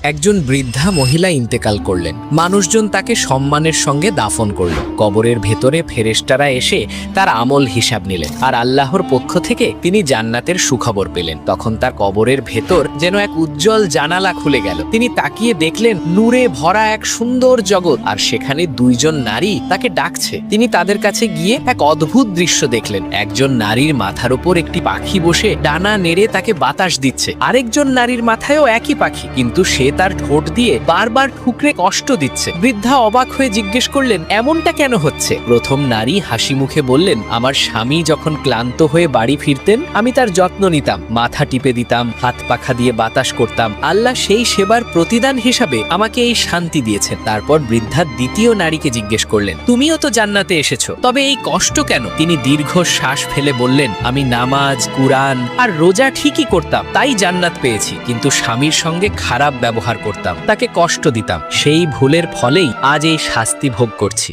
একজন বৃদ্ধা মহিলা ইন্তেকাল করলেন। মানুষজন তাকে সম্মানের সঙ্গে দাফন করল। কবরের ভেতরে ফেরেশতারা এসে তার আমল হিসাব নিলেন, আর আল্লাহর পক্ষ থেকে তিনি জান্নাতের সুখবর পেলেন। তখন তার কবরের ভেতর যেন এক উজ্জ্বল জানালা খুলে গেল। তিনি তাকিয়ে দেখলেন নূরে ভরা এক সুন্দর জগৎ, আর সেখানে দুইজন নারী তাকে ডাকছে। তিনি তাদের কাছে গিয়ে এক অদ্ভুত দৃশ্য দেখলেন। একজন নারীর মাথার উপর একটি পাখি বসে ডানা নেড়ে তাকে বাতাস দিচ্ছে। আরেকজন নারীর মাথায়ও একই পাখি, কিন্তু সে তার ঠোঁট দিয়ে বারবার ঠুকরে কষ্ট দিচ্ছে। বৃদ্ধা অবাক হয়ে জিজ্ঞেস করলেন, এমনটা কেন হচ্ছে? প্রথম নারী হাসি মুখে বললেন, আমার স্বামী যখন ক্লান্ত হয়ে বাড়ি ফিরতেন, আমি তার যত্ন নিতাম, মাথা টিপে দিতাম, হাত পাখা দিয়ে বাতাস করতাম। আল্লাহ সেই সেবার প্রতিদান হিসাবে আমাকে এই শান্তি দিয়েছেন। তারপর বৃদ্ধা দ্বিতীয় নারীকে জিজ্ঞেস করলেন, তুমিও তো জান্নাতে এসেছো, তবে এই কষ্ট কেন? তিনি দীর্ঘ শ্বাস ফেলে বললেন, আমি নামাজ, কুরআন আর রোজা ঠিকই করতাম, তাই জান্নাত পেয়েছি, কিন্তু স্বামীর সঙ্গে খারাপ ব্যবহার করতাম, তাকে কষ্ট দিতাম। সেই ভুলের ফলেই আজ এই শাস্তি ভোগ করছি।